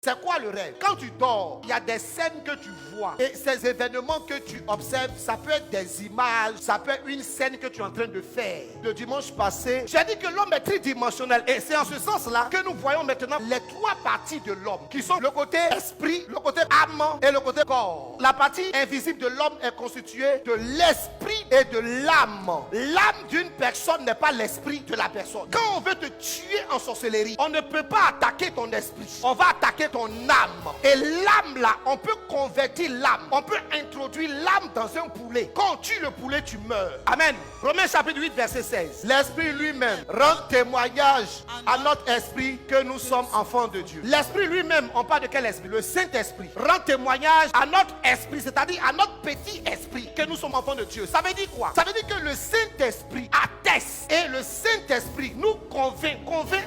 C'est quoi le rêve? Quand tu dors, il y a des scènes que tu vois. Et ces événements que tu observes, ça peut être des images, ça peut être une scène que tu es en train de faire. Le dimanche passé, j'ai dit que l'homme est tridimensionnel. Et c'est en ce sens-là que nous voyons maintenant les trois parties de l'homme, qui sont le côté esprit, le côté âme et le côté corps. La partie invisible de l'homme est constituée de l'esprit et de l'âme. L'âme d'une personne n'est pas l'esprit de la personne. Quand on veut te tuer en sorcellerie, on ne peut pas attaquer ton esprit. On va attaquer ton âme. Et l'âme là, on peut convertir l'âme. On peut introduire l'âme dans un poulet. Quand on tue le poulet, tu meurs. Amen. Romains chapitre 8, verset 16. L'esprit lui-même rend témoignage à notre esprit que nous sommes enfants de Dieu. L'esprit lui-même, on parle de quel esprit? Le Saint-Esprit rend témoignage à notre esprit, c'est-à-dire à notre petit esprit, que nous sommes enfants de Dieu. Ça veut dire quoi? Ça veut dire que le Saint-Esprit atteste et le Saint-Esprit nous convainc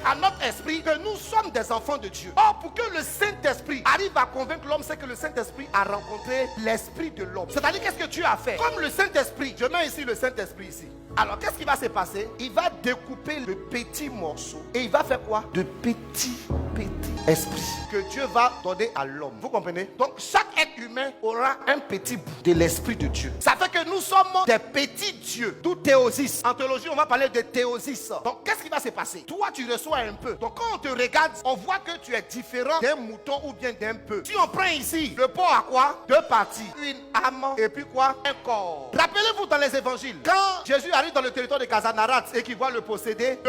à notre esprit que nous sommes des enfants de Dieu. Or, pour que le Saint-Esprit arrive à convaincre l'homme, c'est que le Saint-Esprit a rencontré l'esprit de l'homme. C'est-à-dire, qu'est-ce que Dieu a fait? Comme le Saint-Esprit, je mets ici le Saint-Esprit ici. Alors, qu'est-ce qui va se passer? Il va découper de petits morceaux. Et il va faire quoi? De petits esprits que Dieu va donner à l'homme. Vous comprenez? Donc, chaque être humain aura un petit bout de l'esprit de Dieu. Ça fait que nous sommes des petits dieux. D'où théosis. En théologie, on va parler de théosis. Donc, qu'est-ce qui va se passer? Toi, tu reçois un peu. Donc, quand on te regarde, on voit que tu es différent d'un mouton ou bien d'un peu. Si on prend ici, le pot a quoi? Deux parties. Une âme et puis quoi? Un corps. Rappelez-vous dans les évangiles, quand Jésus arrive dans le territoire de Kazanarat et qu'il voit le possédé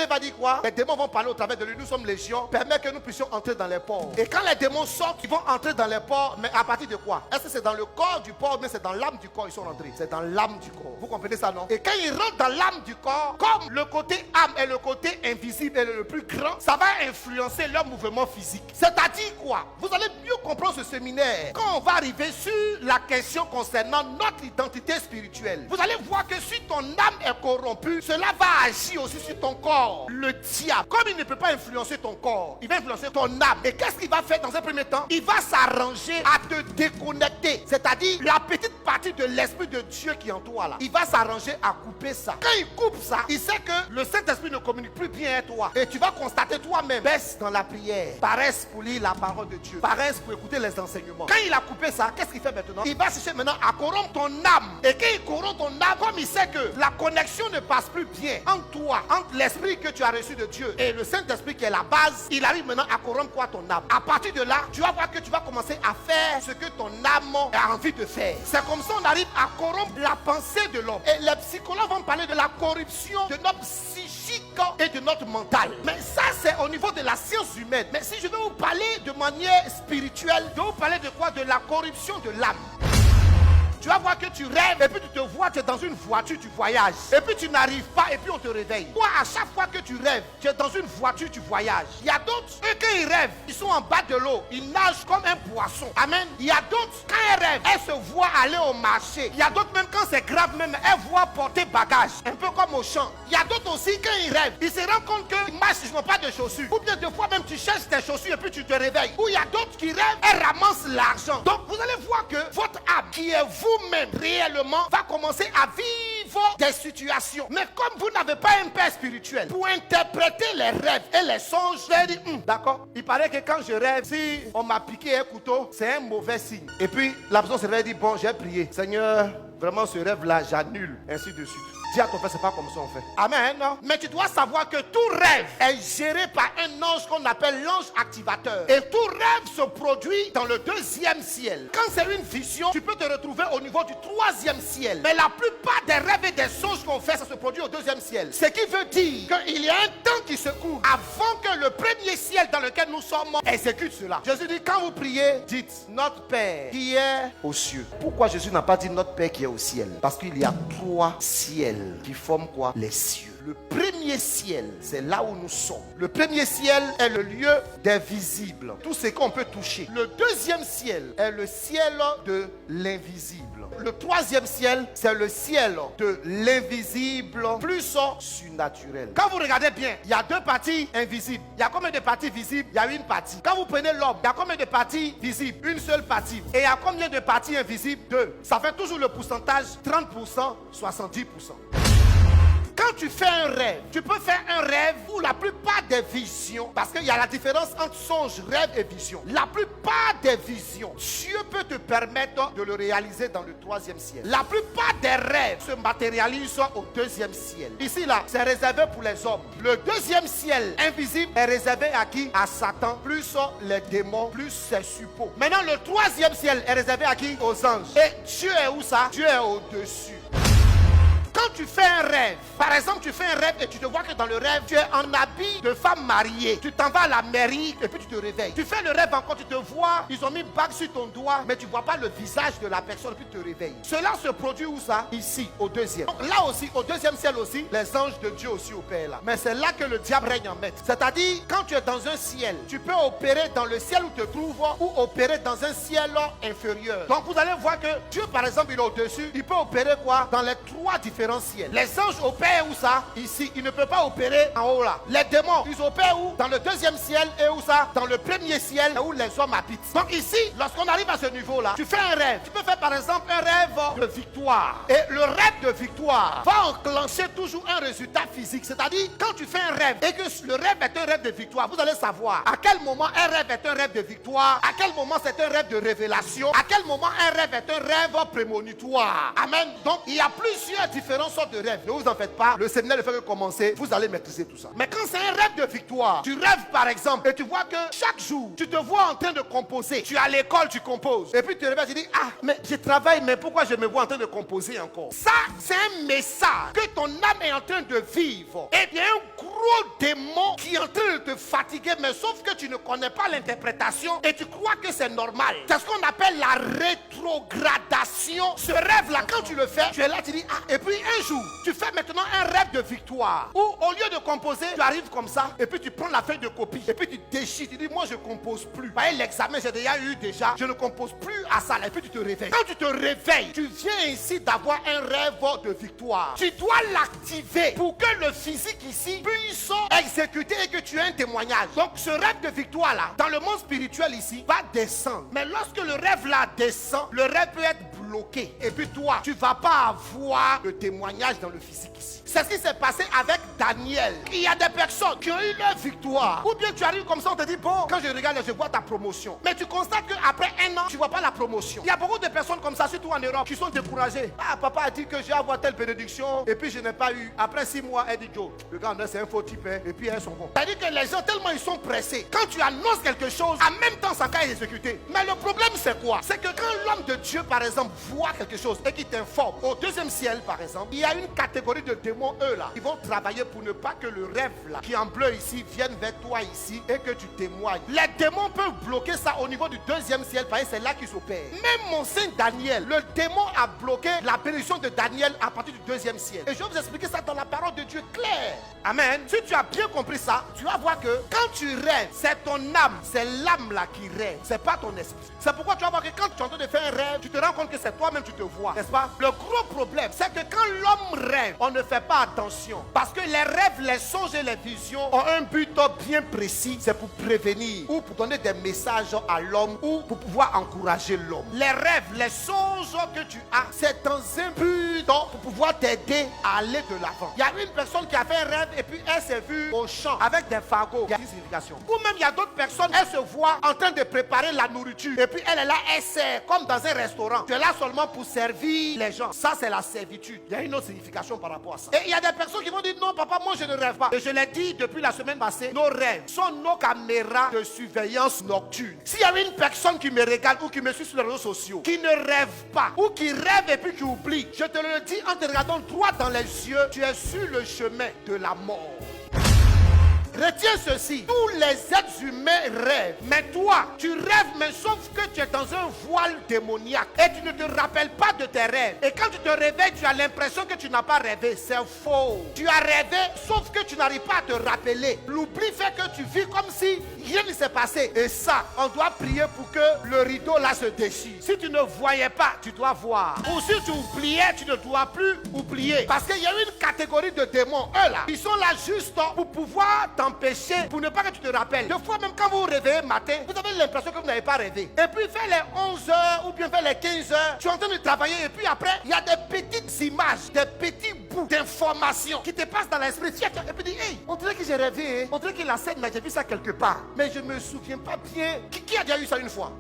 va dire quoi? Les démons vont parler au travers de lui. Nous sommes légion. Permet que nous puissions entrer dans les ports. Et quand les démons sortent, ils vont entrer dans les ports. Mais à partir de quoi? Est-ce que c'est dans le corps du porc, mais c'est dans l'âme du corps ils sont rentrés? C'est dans l'âme du corps. Vous comprenez ça, non? Et quand ils rentrent dans l'âme du corps, comme le côté âme et le côté invisible est le plus grand, ça va influencer leur mouvement physique. C'est-à-dire quoi? Vous allez mieux comprendre ce séminaire quand on va arriver sur la question concernant notre identité spirituelle. Vous allez voir que si ton âme est corrompue, cela va agir aussi sur ton corps. Le diable, comme il ne peut pas influencer ton corps, il va influencer ton âme. Et qu'est-ce qu'il va faire dans un premier temps? Il va s'arranger à te déconnecter. C'est-à-dire la petite partie de l'esprit de Dieu qui est en toi là. Il va s'arranger à couper ça. Quand il coupe ça, il sait que le Saint-Esprit ne communique plus bien à toi. Et tu vas constater toi-même, baisse dans la prière, paresse pour lire la parole de Dieu, paresse pour écouter les enseignements. Quand il a coupé ça, qu'est-ce qu'il fait maintenant? Il va chercher maintenant à corrompre ton âme. Et quand il corrompt ton âme, comme il sait que la connexion ne passe plus bien entre toi, entre l'esprit que tu as reçu de Dieu et le Saint-Esprit qui est la base, il arrive maintenant à corrompre quoi? Ton âme. À partir de là, tu vas voir que tu vas commencer à faire ce que ton âme a envie de faire. C'est comme ça qu'on arrive à corrompre la pensée de l'homme. Et les psychologues vont parler de la corruption de notre psychique et de notre mental. Mais ça, c'est au niveau de la science humaine. Mais si je vais vous parler de manière spirituelle, je vais vous parler de quoi? De la corruption de l'âme. Tu vas voir que tu rêves et puis tu te vois, tu es dans une voiture, tu voyages. Et puis tu n'arrives pas et puis on te réveille. Toi, à chaque fois que tu rêves, tu es dans une voiture, tu voyages. Il y a d'autres, eux, quand ils rêvent, ils sont en bas de l'eau. Ils nagent comme un poisson. Amen. Il y a d'autres, quand elles rêvent, elles se voient aller au marché. Il y a d'autres, même quand c'est grave, même elles voient porter bagage. Un peu comme au champ. Il y a d'autres aussi, quand ils rêvent, ils se rendent compte qu'ils marchent, ils n'ont pas de chaussures. Ou bien des fois même tu cherches tes chaussures et puis tu te réveilles. Ou il y a d'autres qui rêvent, elles ramassent l'argent. Donc vous allez voir que votre âme, qui est vous-même réellement, va commencer à vivre des situations. Mais comme vous n'avez pas un père spirituel pour interpréter les rêves et les songes, vous allez dire, d'accord, il paraît que quand je rêve, si on m'a piqué un couteau, c'est un mauvais signe. Et puis la personne se réveille et dit, bon, j'ai prié, Seigneur, vraiment ce rêve-là, j'annule, ainsi de suite. Dis à ton frère, c'est pas comme ça on fait. Amen. Mais tu dois savoir que tout rêve est géré par un ange qu'on appelle l'ange activateur. Et tout rêve se produit dans le deuxième ciel. Quand c'est une vision, tu peux te retrouver au niveau du troisième ciel. Mais la plupart des rêves et des songes qu'on fait, ça se produit au deuxième ciel. Ce qui veut dire qu'il y a un temps qui se court avant que le premier ciel dans lequel nous sommes exécute cela. Jésus dit, quand vous priez, dites, notre Père qui est aux cieux. Pourquoi Jésus n'a pas dit notre Père qui est au ciel? Parce qu'il y a trois ciels qui forment quoi? Les cieux. Le premier ciel, c'est là où nous sommes. Le premier ciel est le lieu des visibles. Tout ce qu'on peut toucher. Le deuxième ciel est le ciel de l'invisible. Le troisième ciel, c'est le ciel de l'invisible plus surnaturel. Quand vous regardez bien, il y a deux parties invisibles. Il y a combien de parties visibles? Il y a une partie. Quand vous prenez l'homme, il y a combien de parties visibles? Une seule partie. Et il y a combien de parties invisibles? Deux. Ça fait toujours le pourcentage 30%, 70%. Quand Quand tu fais un rêve, tu peux faire un rêve où la plupart des visions, parce qu'il y a la différence entre songe, rêve et vision. La plupart des visions, Dieu peut te permettre de le réaliser dans le 3e ciel. La plupart des rêves se matérialisent au 2e ciel. Ici, là, c'est réservé pour les hommes. Le 2e ciel invisible est réservé à qui? À Satan, plus les démons, plus ses suppôts. Maintenant, le 3e ciel est réservé à qui? Aux anges. Et Dieu est où ça? Dieu est au-dessus. Quand tu fais un rêve, par exemple, tu fais un rêve et tu te vois que dans le rêve, tu es en habit de femme mariée. Tu t'en vas à la mairie et puis tu te réveilles. Tu fais le rêve encore, tu te vois, ils ont mis une bague sur ton doigt, mais tu ne vois pas le visage de la personne et puis tu te réveilles. Cela se produit où ça? Ici, au 2e. Donc, là aussi, au 2e ciel aussi, les anges de Dieu aussi opèrent là. Mais c'est là que le diable règne en maître. C'est-à-dire, quand tu es dans un ciel, tu peux opérer dans le ciel où tu te trouves ou opérer dans un ciel inférieur. Donc vous allez voir que Dieu, par exemple, il est au-dessus. Il peut opérer quoi? Dans les 3 différents ciel. Les anges opèrent où ça? Ici. Ils ne peuvent pas opérer en haut là. Les démons, ils opèrent où? Dans le 2e ciel et où ça? Dans le 1er ciel où les hommes habitent. Donc ici, lorsqu'on arrive à ce niveau là, tu fais un rêve. Tu peux faire par exemple un rêve de victoire. Et le rêve de victoire va enclencher toujours un résultat physique. C'est-à-dire, quand tu fais un rêve et que le rêve est un rêve de victoire, vous allez savoir à quel moment un rêve est un rêve de victoire, à quel moment c'est un rêve de révélation, à quel moment un rêve est un rêve prémonitoire. Amen. Donc, il y a plusieurs différentes sortes de rêves. Ne vous en faites pas. Le séminaire ne fait que commencer. Vous allez maîtriser tout ça. Mais quand c'est un rêve de victoire, tu rêves par exemple et tu vois que chaque jour, tu te vois en train de composer. Tu es à l'école, tu composes. Et puis tu te réveilles, tu dis, ah, mais je travaille, mais pourquoi je me vois en train de composer encore? Ça, c'est un message que ton âme est en train de vivre. Et il y a un gros démon qui est en train de te fatiguer, mais sauf que tu ne connais pas l'interprétation et tu crois que c'est normal. C'est ce qu'on appelle la rétrogradation. Ce rêve-là, quand tu le fais, tu es là, tu dis, ah, et puis un jour, tu fais maintenant un rêve de victoire où au lieu de composer, tu arrives comme ça et puis tu prends la feuille de copie et puis tu déchires, tu dis, moi je compose plus. Voyez, l'examen j'ai déjà eu déjà, je ne compose plus à ça et puis tu te réveilles. Quand tu te réveilles, tu viens ici d'avoir un rêve de victoire. Tu dois l'activer pour que le physique ici puisse exécuter et que tu aies un témoignage. Donc ce rêve de victoire là, dans le monde spirituel ici, va descendre. Mais lorsque le rêve là descend, le rêve peut être bloqué. Et puis toi, tu ne vas pas avoir le témoignage dans le physique ici. C'est ce qui s'est passé avec Daniel. Il y a des personnes qui ont eu leur victoire. Ou bien tu arrives comme ça, on te dit, bon, quand je regarde, je vois ta promotion. Mais tu constates qu'après un an, tu ne vois pas la promotion. Il y a beaucoup de personnes comme ça, surtout en Europe, qui sont découragées. Ah, papa a dit que j'ai avoir telle bénédiction, et puis je n'ai pas eu. Après 6 mois, elle dit, Joe, le gars, c'est un faux type, hein, et puis elles sont bons. C'est-à-dire que les gens, tellement ils sont pressés. Quand tu annonces quelque chose, en même temps, ça va exécuter. Mais le problème, c'est quoi? C'est que quand l'homme de Dieu, par exemple, voit quelque chose et qu'il t'informe, au 2e ciel, par exemple, il y a une catégorie de démons, eux là, ils vont travailler pour ne pas que le rêve là, qui est en bleu ici, vienne vers toi ici et que tu témoignes. Les démons peuvent bloquer ça au niveau du 2e ciel, parce que c'est là qu'ils s'opèrent. Même mon saint Daniel, le démon a bloqué la bénédiction de Daniel à partir du 2e ciel. Et je vais vous expliquer ça dans la parole de Dieu claire. Amen. Si tu as bien compris ça, tu vas voir que quand tu rêves, c'est ton âme, c'est l'âme là qui rêve, c'est pas ton esprit. C'est pourquoi tu vas voir que quand tu es en train de faire un rêve, tu te rends compte que c'est toi-même tu te vois, n'est-ce pas? Le gros problème, c'est que quand l'homme rêve, on ne fait pas attention. Parce que les rêves, les songes et les visions ont un but bien précis. C'est pour prévenir ou pour donner des messages à l'homme ou pour pouvoir encourager l'homme. Les rêves, les songes que tu as, c'est dans un but pour pouvoir t'aider à aller de l'avant. Il y a une personne qui a fait un rêve et puis elle s'est vue au champ avec des fagots. Il y a une signification. Ou même il y a d'autres personnes, elles se voient en train de préparer la nourriture. Et puis elle est là, elle sert comme dans un restaurant. Tu es là seulement pour servir les gens. Ça, c'est la servitude. Il y a une autre signification par rapport à ça. Et il y a des personnes qui vont dire, non papa, moi je ne rêve pas. Et je l'ai dit depuis la semaine passée, nos rêves sont nos caméras de surveillance nocturne. S'il y a une personne qui me regarde ou qui me suit sur les réseaux sociaux, qui ne rêve pas, ou qui rêve et puis qui oublie, je te le dis en te regardant droit dans les yeux, tu es sur le chemin de la mort. Retiens ceci, tous les êtres humains rêvent, mais toi, tu rêves, mais sauf que tu es dans un voile démoniaque et tu ne te rappelles pas de tes rêves. Et quand tu te réveilles, tu as l'impression que tu n'as pas rêvé, c'est faux. Tu as rêvé, sauf que tu n'arrives pas à te rappeler. L'oubli fait que tu vis comme si rien ne s'est passé. Et ça, on doit prier pour que le rideau là se déchire. Si tu ne voyais pas, tu dois voir. Ou si tu oubliais, tu ne dois plus oublier. Parce qu'il y a une catégorie de démons, eux là, ils sont là juste pour pouvoir t'en t'empêcher pour ne pas que tu te rappelles. Des fois, même quand vous vous réveillez matin, vous avez l'impression que vous n'avez pas rêvé. Et puis, vers les 11 heures ou bien vers les 15 heures, tu es en train de travailler. Et puis après, il y a des petites images, des petits bouts d'informations qui te passent dans l'esprit. Et puis, dis, hey, on dirait que j'ai rêvé. Hein. On dirait que la scène, j'ai vu ça quelque part. Mais je ne me souviens pas bien. Qui a déjà eu ça une fois?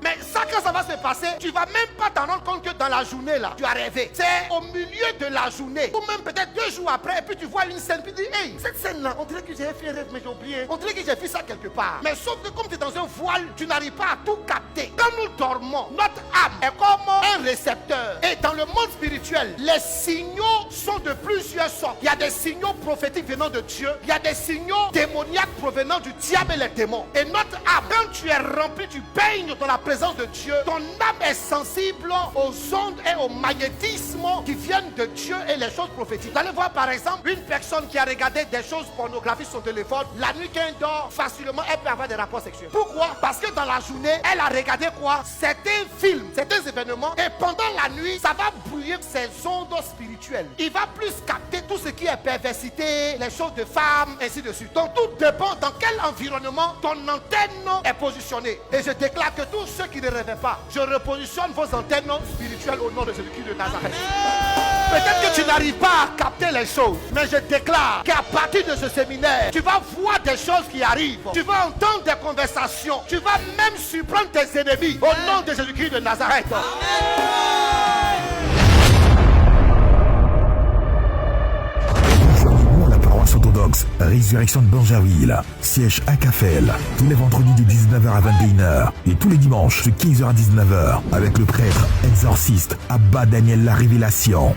Mais ça, quand ça va se passer, tu vas même pas t'en rendre compte que dans la journée, là, tu as rêvé. C'est au milieu de la journée, ou même peut-être 2 jours après, et puis tu vois une scène, puis tu dis, hey, cette scène-là, on dirait que j'ai fait un rêve, mais j'ai oublié. On dirait que j'ai vu ça quelque part. Mais sauf que comme tu es dans un voile, tu n'arrives pas à tout capter. Quand nous dormons, notre âme est comme un récepteur. Et dans le monde spirituel, les signaux sont de plusieurs sortes. Il y a des signaux prophétiques venant de Dieu. Il y a des signaux démoniaques provenant du diable et les démons. Et notre âme, quand tu es rempli, tu baignes dans la présence de Dieu, ton âme est sensible aux ondes et au magnétisme qui viennent de Dieu et les choses prophétiques. Vous allez voir par exemple une personne qui a regardé des choses pornographiques sur son téléphone, la nuit qu'elle dort, facilement elle peut avoir des rapports sexuels. Pourquoi? Parce que dans la journée, elle a regardé quoi? Certains films, certains événements, et pendant la nuit, ça va brouiller ses ondes spirituelles. Il va plus capter tout ce qui est perversité, les choses de femmes, ainsi de suite. Donc tout dépend dans quel environnement ton antenne est positionnée. Et je déclare que tous ceux qui ne rêvaient pas, je repositionne vos antennes spirituelles au nom de Jésus-Christ de Nazareth. Peut-être que tu n'arrives pas à capter les choses, mais je déclare qu'à partir de ce séminaire, tu vas voir des choses qui arrivent. Tu vas entendre des conversations. Tu vas même surprendre tes ennemis au nom de Jésus-Christ de Nazareth. Rejoignez-nous à la paroisse orthodoxe Résurrection de Bangerville, siège à Cafel, tous les vendredis de 19h à 21h et tous les dimanches de 15h à 19h avec le prêtre exorciste Abba Daniel La Révélation.